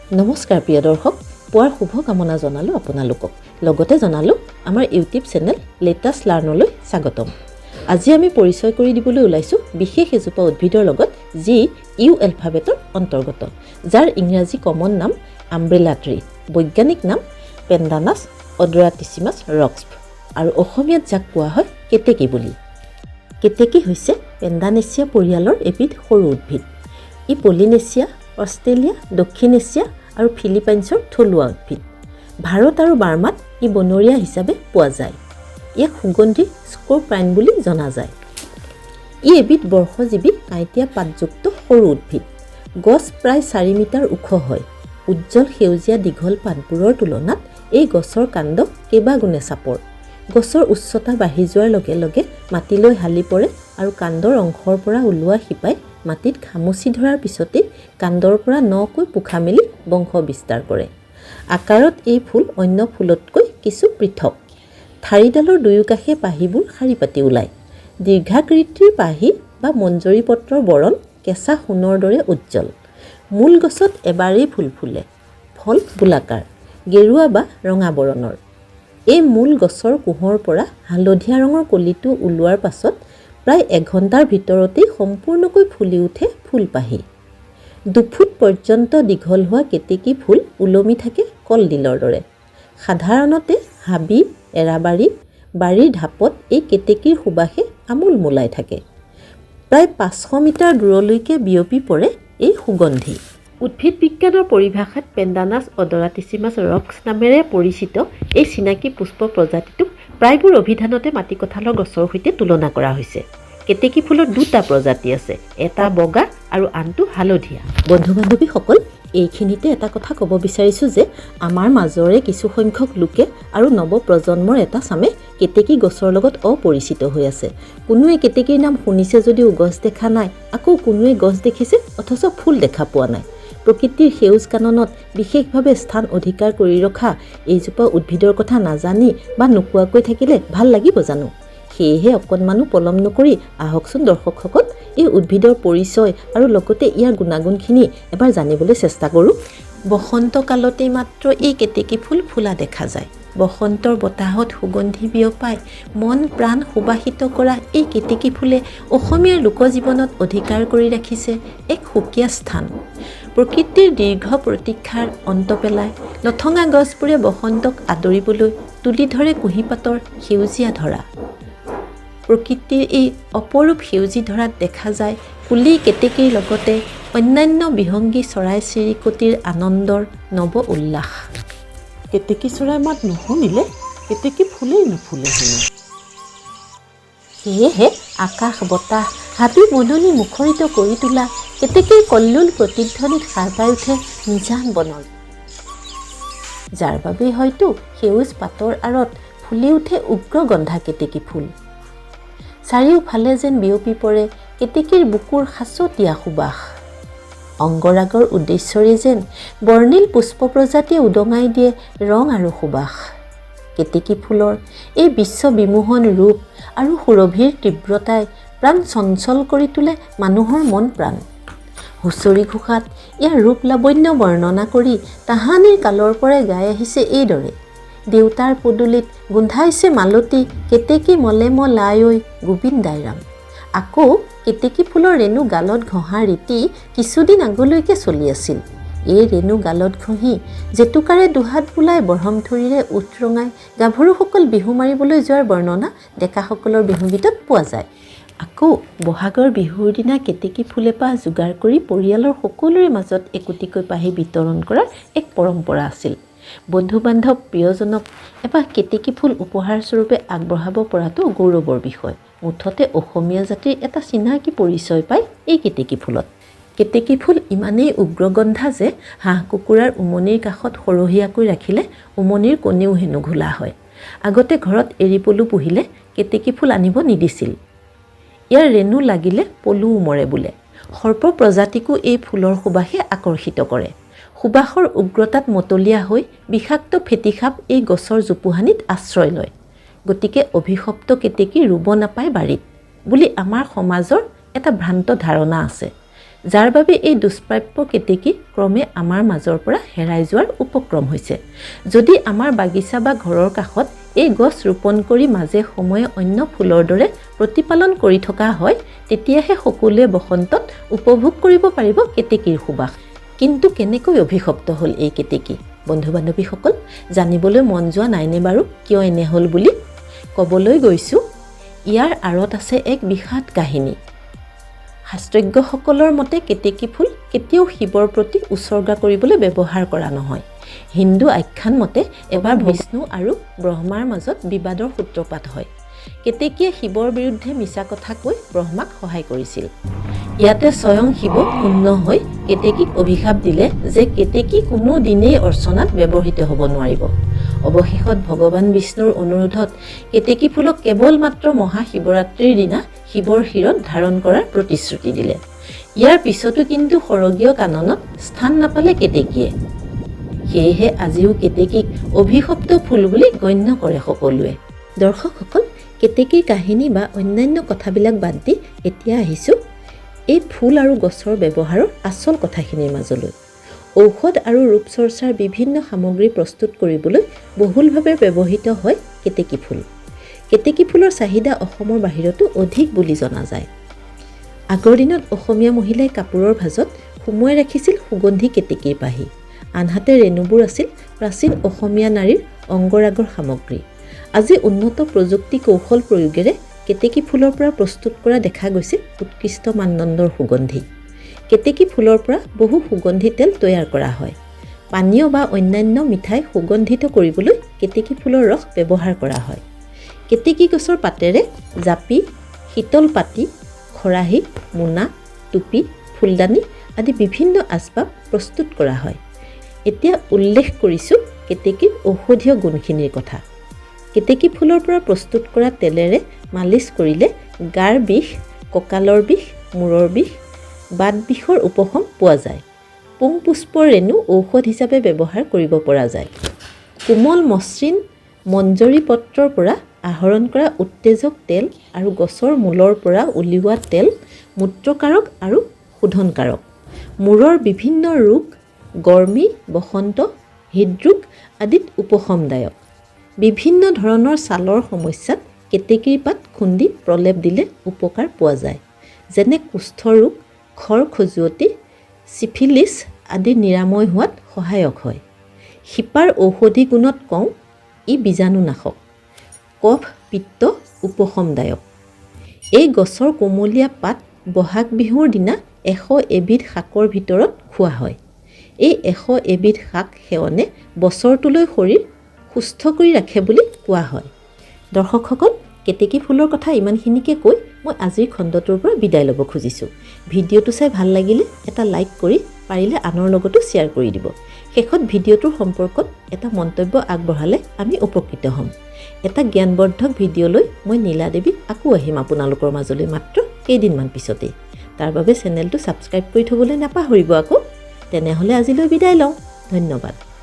নমস্কাৰ প্ৰিয় দৰ্শক, পুৱাৰ শুভ কামনা জনালোঁ আপোনালোকক। লগতে জনালোঁ আমাৰ ইউটিউব চেনেল লেটেষ্ট লাৰ্ণলৈ স্বাগতম। আজি আমি পৰিচয় কৰি দিবলৈ ওলাইছোঁ বিশেষ এজোপা উদ্ভিদৰ লগত যি ইউ এলফাবেটৰ অন্তৰ্গত, যাৰ ইংৰাজী কমন নাম আমব্ৰেলা ট্ৰী, বৈজ্ঞানিক নাম পেণ্ডানাছ অডৰাটিচিমাছ ৰক্সপ, আৰু অসমীয়াত যাক কোৱা হয় কেতেকী বুলি। কেতেকী হৈছে পেণ্ডানেচিয়া পৰিয়ালৰ এবিধ সৰু উদ্ভিদ। ই পলিনেচিয়া, অষ্ট্ৰেলিয়া, দক্ষিণ এছিয়া আৰু ফিলিপাইনছৰ থলুৱা উদ্ভিদ। ভাৰত আৰু বাৰ্মাত ই বনৰীয়া হিচাপে পোৱা যায়। ইয়াক সুগন্ধি স্কৰপাইন বুলি জনা যায়। ই এবিধ বৰ্ষজীৱী কাঁইটীয়া পাতযুক্ত সৰু উদ্ভিদ। গছ প্ৰায় 4 মিটাৰ ওখ হয়। উজ্জ্বল সেউজীয়া দীঘল পাতবোৰৰ তুলনাত এই গছৰ কাণ্ড কেইবাগুণে চাপৰ। গছৰ উচ্চতা বাঢ়ি যোৱাৰ লগে লগে মাটিলৈ হালি পৰে আৰু কাণ্ডৰ অংশৰ পৰা ওলোৱা শিপাই মাটিত খামুচি ধৰাৰ পিছতেই কাণ্ডৰ পৰা নকৈ পোখা মেলি বংশ বিস্তাৰ কৰে। আকাৰত এই ফুল অন্য ফুলতকৈ কিছু পৃথক। ঠাৰিডালৰ দুয়োকাষে পাহিবোৰ শাৰী পাতি ওলায়। দীৰ্ঘাকৃতিৰ পাহি বা মঞ্জৰী পত্ৰৰ বৰণ কেঁচা সোণৰ দৰে উজ্জ্বল। মূল গছত এবাৰেই ফুল ফুলে। ফল গোলাকাৰ, গেৰুৱা বা ৰঙা বৰণৰ। এই মূল গছৰ কোঁহৰ পৰা হালধীয়া ৰঙৰ কলিটো ওলোৱাৰ পাছত প্ৰায় 1 ঘণ্টাৰ ভিতৰতেই সম্পূৰ্ণকৈ ফুলি উঠে ফুলপাহি। 2 ফুট পৰ্যন্ত দীঘল হোৱা কেতেকী ফুল ওলমি থাকে কলডিলৰ দৰে। সাধাৰণতে হাবি, এৰাবাৰী, বাৰীৰ ঢাপত এই কেতেকীৰ সুবাসে আমোল মোলাই থাকে। প্ৰায় 500 মিটাৰ দূৰলৈকে বিয়পি পৰে এই সুগন্ধি। উদ্ভিদ বিজ্ঞানৰ পৰিভাষাত পেণ্ডানাছ অডৰাটিচিমাছ ৰক্স নামেৰে পৰিচিত এই চিনাকি পুষ্প প্ৰজাতিটোক প্ৰায়বোৰ অভিধানতে মাটিকঁঠালৰ গছৰ সৈতে তুলনা কৰা হৈছে। কেতেকী ফুলৰ 2টা প্ৰজাতি আছে, এটা বগা আৰু আনটো হালধীয়া। বন্ধু বান্ধৱীসকল, এইখিনিতে এটা কথা ক'ব বিচাৰিছোঁ যে আমাৰ মাজৰে কিছু সংখ্যক লোকে আৰু নৱপ্ৰজন্মৰ এটা চামে কেতেকী গছৰ লগত অপৰিচিত হৈ আছে। কোনোৱে কেতেকীৰ নাম শুনিছে যদিও গছ দেখা নাই, আকৌ কোনোৱে গছ দেখিছে অথচ ফুল দেখা পোৱা নাই। প্ৰকৃতিৰ সেউজ কাননত বিশেষভাৱে স্থান অধিকাৰ কৰি ৰখা এইজোপা উদ্ভিদৰ কথা নাজানি বা নোকোৱাকৈ থাকিলে ভাল লাগিব জানো? সেয়েহে অকণমানো পলম নকৰি আহকচোন দৰ্শকসকল, এই উদ্ভিদৰ পৰিচয় আৰু লগতে ইয়াৰ গুণাগুণখিনি এবাৰ জানিবলৈ চেষ্টা কৰোঁ। বসন্ত কালতেই মাত্ৰ এই কেতেকী ফুল ফুলা দেখা যায়। বসন্তৰ বতাহত সুগন্ধি বিয়পাই মন প্ৰাণ সুবাসিত কৰা এই কেতেকী ফুলে অসমীয়াৰ লোকজীৱনত অধিকাৰ কৰি ৰাখিছে এক সুকীয়া স্থান। প্ৰকৃতিৰ দীৰ্ঘ প্ৰতীক্ষাৰ অন্ত পেলাই লঠঙা গছবোৰে বসন্তক আদৰিবলৈ তুলি ধৰে কুঁহিপাতৰ সেউজীয়া ধৰা। প্ৰকৃতিৰ এই অপৰূপ সেউজী ধৰাত দেখা যায় কুলি কেতেকীৰ লগতে অন্যান্য বিহংগী চৰাই চিৰিকটিৰ আনন্দৰ নৱ উল্লাস। কেতেকী চৰাই মাত নুশুনিলে কেতেকী ফুলেই নুফুলে হেনো। সেয়েহে আকাশ বতাহ হাবি বননি মুখৰিত কৰি তোলা কেতেকীৰ কল্লোল প্ৰতিধ্বনিত সাৰ পাই উঠে নিজান বনৰ, যাৰ বাবেই হয়তো সেউজ পাতৰ আঁৰত ফুলি উঠে উগ্ৰ গন্ধা কেতেকী ফুল। চাৰিওফালে যেন বিয়পি পৰে কেতেকীৰ বুকুৰ সাঁচতীয়া সুবাস। অংগৰাগৰ উদ্দেশ্যৰে যেন বৰ্ণিল পুষ্প প্ৰজাতিয়ে উদঙাই দিয়ে ৰং আৰু সুবাস। কেতেকী ফুলৰ এই বিশ্ব বিমোহন ৰূপ আৰু সুৰভিৰ তীব্ৰতাই প্ৰাণ চঞ্চল কৰি তোলে মানুহৰ মন প্ৰাণ। হুঁচৰি ঘোষাত ইয়াৰ ৰূপ লাৱণ্য বৰ্ণনা কৰি তাহানিৰ কালৰ পৰাই গাই আহিছে এইদৰে: দেউতাৰ পদূলিত গোন্ধাইছে মালতী, কেতেকী মলে মলাই ঐ গোবিন্দাই ৰাম। আকৌ কেতেকী ফুলৰ ৰেণু গালত ঘঁহা ৰীতি কিছুদিন আগলৈকে চলি আছিল। এই ৰেণু গালত ঘঁহি জেতুকাৰে দুহাত বোলাই ব্ৰহ্মথুৰিৰে ওঠ ৰঙাই গাভৰুসকল বিহু মাৰিবলৈ যোৱাৰ বৰ্ণনা ডেকাসকলৰ বিহুগীতত পোৱা যায়। আকৌ বহাগৰ বিহুৰ দিনা কেতেকী ফুলেপাহ যোগাৰ কৰি পৰিয়ালৰ সকলোৰে মাজত একোটিকৈ পাহি বিতৰণ কৰাৰ এক পৰম্পৰা আছিল। বন্ধু বান্ধৱ প্ৰিয়জনক এপাহ কেতেকী ফুল উপহাৰ স্বৰূপে আগবঢ়াব পৰাটো গৌৰৱৰ বিষয়। মুঠতে অসমীয়া জাতিৰ এটা চিনাকি পৰিচয় পায় এই কেতেকী ফুলত। কেতেকী ফুল ইমানেই উগ্ৰগন্ধা যে হাঁহ কুকুৰাৰ উমনিৰ কাষত সৰহীয়াকৈ ৰাখিলে উমনিৰ কণীও হেনো ঘোলা হয়। আগতে ঘৰত এৰী পলু পুহিলে কেতেকী ফুল আনিব নিদিছিল। ইয়াৰ ৰেণু লাগিলে পলুও মৰে বোলে। সৰ্প প্ৰজাতিকো এই ফুলৰ সুবাসে আকৰ্ষিত কৰে। সুবাসৰ উগ্ৰতাত মতলীয়া হৈ বিষাক্ত ফেটিসাপ এই গছৰ জোপোহানিত আশ্ৰয় লয়। গতিকে অভিশপ্ত কেতেকী ৰুব নাপায় বাৰীত বুলি আমাৰ সমাজৰ এটা ভ্ৰান্ত ধাৰণা আছে। যাৰ বাবে এই দুষ্প্ৰাপ্য কেতেকী ক্ৰমে আমাৰ মাজৰ পৰা হেৰাই যোৱাৰ উপক্ৰম হৈছে। যদি আমাৰ বাগিচা বা ঘৰৰ কাষত এই গছ ৰোপণ কৰি মাজে সময়ে অন্য ফুলৰ দৰে প্ৰতিপালন কৰি থকা হয়, তেতিয়াহে সকলোৱে বসন্তত উপভোগ কৰিব পাৰিব কেতেকীৰ সুবাস। কিন্তু কেনেকৈ অভিশপ্ত হ'ল এই কেতেকী? বন্ধু বান্ধৱীসকল, জানিবলৈ মন যোৱা নাইনে বাৰু কিয় এনে হ'ল বুলি? ক'বলৈ গৈছোঁ, ইয়াৰ আঁৰত আছে এক বিষাদ কাহিনী। শাস্ত্ৰজ্ঞসকলৰ মতে কেতেকী ফুল কেতিয়াও শিৱৰ প্ৰতি উৎসৰ্গা কৰিবলৈ ব্যৱহাৰ কৰা নহয়। হিন্দু আখ্যান মতে এবাৰ বিষ্ণু আৰু ব্ৰহ্মাৰ মাজত বিবাদৰ সূত্ৰপাত হয়। কেতেকীয়ে শিৱৰ বিৰুদ্ধে মিছা কথা কৈ ব্ৰহ্মাক সহায় কৰিছিল। ইয়াতে স্বয়ং শিৱ ক্ষুণ্ণ হৈ কেতেকীক অভিশাপ দিলে যে কেতেকী কোনো দিনেই অৰ্চনাত ব্যৱহৃত হ'ব নোৱাৰিব। অৱশেষত ভগৱান বিষ্ণুৰ অনুৰোধত কেতেকী ফুলক কেৱল মাত্ৰ মহাশিৱৰাত্ৰিৰ দিনা শিৱৰ শিৰত ধাৰণ কৰাৰ প্ৰতিশ্ৰুতি দিলে। ইয়াৰ পিছতো কিন্তু সৰগীয় কাননত স্থান নাপালে কেতেকীয়ে। সেয়েহে আজিও কেতেকীক অভিশপ্ত ফুল বুলি গণ্য কৰে সকলোৱে। দৰ্শকসকল, কেতেকীৰ কাহিনী বা অন্যান্য কথাবিলাক বাদ দি এতিয়া আহিছোঁ এই ফুল আৰু গছৰ ব্যৱহাৰৰ আচল কথাখিনিৰ মাজলৈ। ঔষধ আৰু ৰূপচৰ্চাৰ বিভিন্ন সামগ্ৰী প্ৰস্তুত কৰিবলৈ বহুলভাৱে ব্যৱহৃত হয় কেতেকী ফুল। কেতেকী ফুলৰ চাহিদা অসমৰ বাহিৰতো অধিক বুলি জনা যায়। আগৰ দিনত অসমীয়া মহিলাই কাপোৰৰ ভাজত সুমুৱাই ৰাখিছিল সুগন্ধি কেতেকীৰ পাহি। আনহাতে ৰেণুবোৰ আছিল প্ৰাচীন অসমীয়া নাৰীৰ অংগৰাগৰ সামগ্ৰী। আজি উন্নত প্ৰযুক্তি কৌশল প্ৰয়োগেৰে কেতেকী ফুলৰ পৰা প্ৰস্তুত কৰা দেখা গৈছে উৎকৃষ্ট মানদণ্ডৰ সুগন্ধি। কেতেকী ফুলৰ পৰা বহু সুগন্ধি তেল তৈয়াৰ কৰা হয়। পানীয় বা অন্যান্য মিঠাই সুগন্ধিত কৰিবলৈ কেতেকী ফুলৰ ৰস ব্যৱহাৰ কৰা হয়। কেতেকী গছৰ পাতেৰে জাপি, শীতল পাতি, খৰাহী, মোনা, টুপি, ফুলদানি আদি বিভিন্ন আচবাব প্ৰস্তুত কৰা হয়। এতিয়া উল্লেখ কৰিছোঁ কেতেকীৰ ঔষধীয় গুণখিনিৰ কথা। কেতেকী ফুলৰ পৰা প্ৰস্তুত কৰা তেলেৰে মালিচ কৰিলে গাৰ বিষ, কঁকালৰ বিষ, মূৰৰ বিষ, বাত বিষৰ উপশম পোৱা যায়। পুং পুষ্পৰ ৰেণু ঔষধ হিচাপে ব্যৱহাৰ কৰিব পৰা যায়। কোমল মসৃণ মঞ্জৰী পত্ৰৰ পৰা আহৰণ কৰা উত্তেজক তেল আৰু গছৰ মূলৰ পৰা উলিওৱা তেল মূত্ৰকাৰক আৰু শোধনকাৰক। মূৰৰ বিভিন্ন ৰোগ, গৰ্মি, বসন্ত, হৃদৰোগ আদিত উপশমদায়ক। বিভিন্ন ধৰণৰ ছালৰ সমস্যাত কেতেকীৰ পাত খুন্দি প্ৰলেপ দিলে উপকাৰ পোৱা যায়। যেনে কুষ্ঠৰোগ, খৰ খজুৱতি, চিফিলিছ আদি নিৰাময় হোৱাত সহায়ক হয়। শিপাৰ ঔষধি গুণত কওঁ, ই বীজাণুনাশক। কফ, পিত্ত উপশমদায়ক। এই গছৰ কোমলীয়া পাত বহাগ বিহুৰ দিনা 100 এবিধ শাকৰ ভিতৰত খোৱা হয়। এই 100 এবিধ শাক সেৱনে বছৰটোলৈ শৰীৰ সুস্থ কৰি ৰাখে বুলি কোৱা হয়। দৰ্শকসকল, কেতেকী ফুলৰ কথা ইমানখিনিকে কৈ মই আজিৰ খণ্ডটোৰ পৰা বিদায় ল'ব খুজিছোঁ। ভিডিঅ'টো চাই ভাল লাগিলে এটা লাইক কৰি পাৰিলে আনৰ লগতো শ্বেয়াৰ কৰি দিব। শেষত ভিডিঅ'টোৰ সম্পৰ্কত এটা মন্তব্য আগবঢ়ালে আমি উপকৃত হ'ম। এটা জ্ঞানবৰ্ধক ভিডিঅ'লৈ মই নীলা দেৱী আকৌ আহিম আপোনালোকৰ মাজলৈ মাত্ৰ কেইদিনমান পিছতেই। তাৰ বাবে চেনেলটো ছাবস্ক্ৰাইব কৰি থ'বলৈ নাপাহৰিব আকৌ। তেনেহ'লে আজিলৈ বিদায় লওঁ। ধন্যবাদ।